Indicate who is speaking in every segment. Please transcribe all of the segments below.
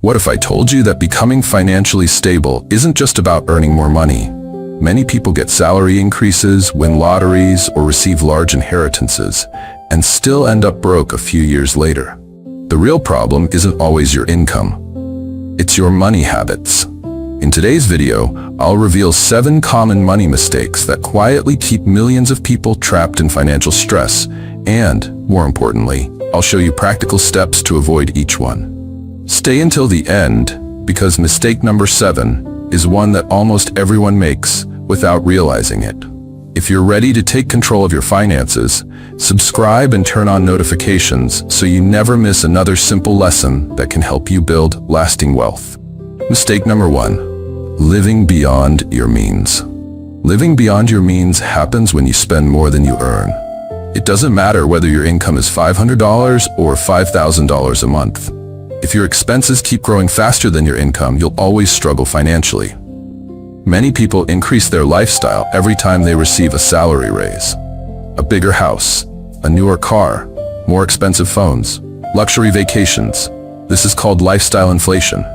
Speaker 1: What if I told you that becoming financially stable isn't just about earning more money? Many people get salary increases, win lotteries, or receive large inheritances, and still end up broke a few years later. The real problem isn't always your income. It's your money habits. In today's video, I'll reveal 7 common money mistakes that quietly keep millions of people trapped in financial stress, and, more importantly, I'll show you practical steps to avoid each one. Stay until the end, because mistake number 7 is one that almost everyone makes without realizing it. If you're ready to take control of your finances, subscribe and turn on notifications so you never miss another simple lesson that can help you build lasting wealth. Mistake number 1. Living beyond your means. Living beyond your means happens when you spend more than you earn. It doesn't matter whether your income is $500 or $5,000 a month. If your expenses keep growing faster than your income, you'll always struggle financially. Many people increase their lifestyle every time they receive a salary raise. A bigger house, a newer car, more expensive phones, luxury vacations. This is called lifestyle inflation.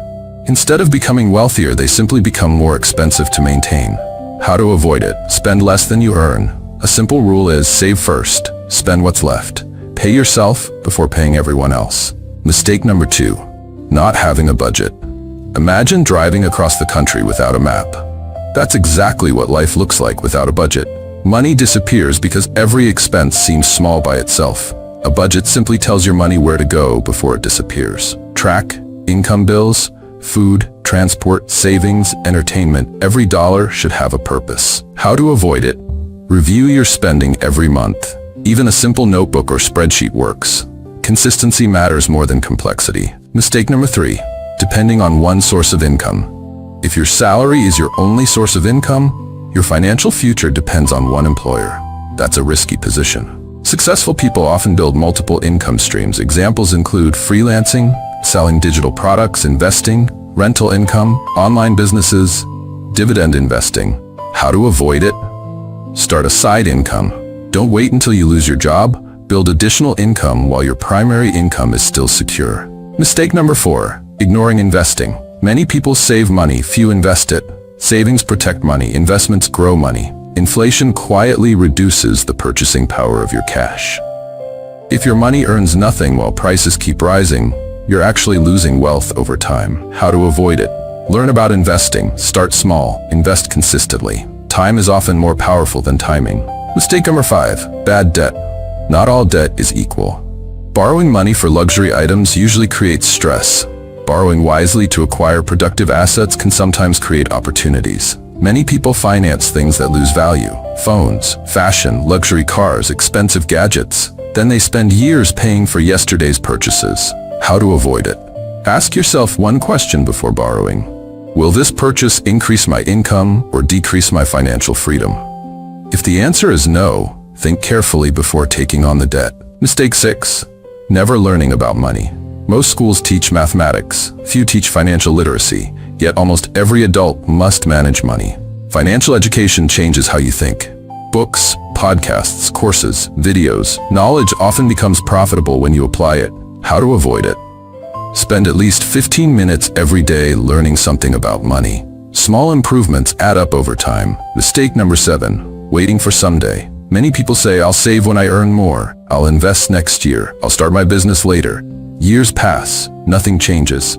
Speaker 1: Instead of becoming wealthier, they simply become more expensive to maintain. How to avoid it? Spend less than you earn. A simple rule is save first, spend what's left. Pay yourself before paying everyone else. Mistake number 2. Not having a budget. Imagine driving across the country without a map. That's exactly what life looks like without a budget. Money disappears because every expense seems small by itself. A budget simply tells your money where to go before it disappears. Track income, bills, food, transport, savings, entertainment. Every dollar should have a purpose. How to avoid it? Review your spending every month. Even a simple notebook or spreadsheet works. Consistency matters more than complexity. Mistake number 3. Depending on one source of income. If your salary is your only source of income, your financial future depends on one employer. That's a risky position. Successful people often build multiple income streams. Examples include freelancing, selling digital products, investing, rental income, online businesses, dividend investing. How to avoid it? Start a side income. Don't wait until you lose your job. Build additional income while your primary income is still secure. Mistake number 4. Ignoring investing. Many people save money, few invest it. Savings protect money, investments grow money. Inflation quietly reduces the purchasing power of your cash. If your money earns nothing while prices keep rising, you're actually losing wealth over time. How to avoid it? Learn about investing. Start small. Invest consistently. Time is often more powerful than timing. Mistake number 5. Bad debt. Not all debt is equal. Borrowing money for luxury items usually creates stress. Borrowing wisely to acquire productive assets can sometimes create opportunities. Many people finance things that lose value. Phones, fashion, luxury cars, expensive gadgets. Then they spend years paying for yesterday's purchases. How to avoid it? Ask yourself one question before borrowing. Will this purchase increase my income or decrease my financial freedom? If the answer is no, think carefully before taking on the debt. Mistake 6. Never learning about money. Most schools teach mathematics, few teach financial literacy, yet almost every adult must manage money. Financial education changes how you think. Books, podcasts, courses, videos, knowledge often becomes profitable when you apply it. How to avoid it? Spend at least 15 minutes every day learning something about money. Small improvements add up over time. Mistake number 7. Waiting for someday. Many people say, I'll save when I earn more. I'll invest next year. I'll start my business later. Years pass. Nothing changes.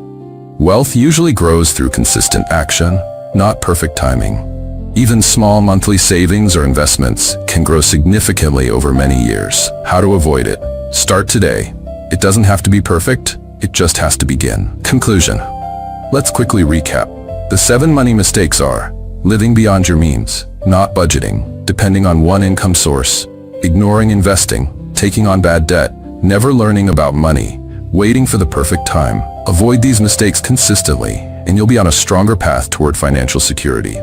Speaker 1: Wealth usually grows through consistent action, not perfect timing. Even small monthly savings or investments can grow significantly over many years. How to avoid it? Start today. It doesn't have to be perfect. It just has to begin. Conclusion. Let's quickly recap. The 7 money mistakes are: living beyond your means, not budgeting, depending on one income source, ignoring investing, taking on bad debt, never learning about money, waiting for the perfect time. Avoid these mistakes consistently, and you'll be on a stronger path toward financial security.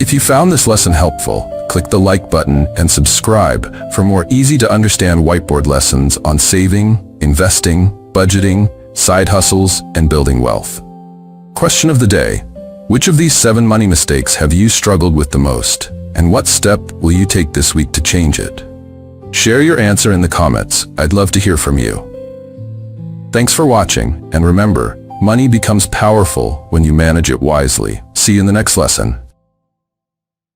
Speaker 1: If you found this lesson helpful, click the like button and subscribe for more easy-to-understand whiteboard lessons on saving, investing, budgeting, side hustles, and building wealth. Question of the day: which of these 7 money mistakes have you struggled with the most? And what step will you take this week to change it? Share your answer in the comments. I'd love to hear from you. Thanks for watching, and remember, Money becomes powerful when you manage it wisely. See you in the next lesson.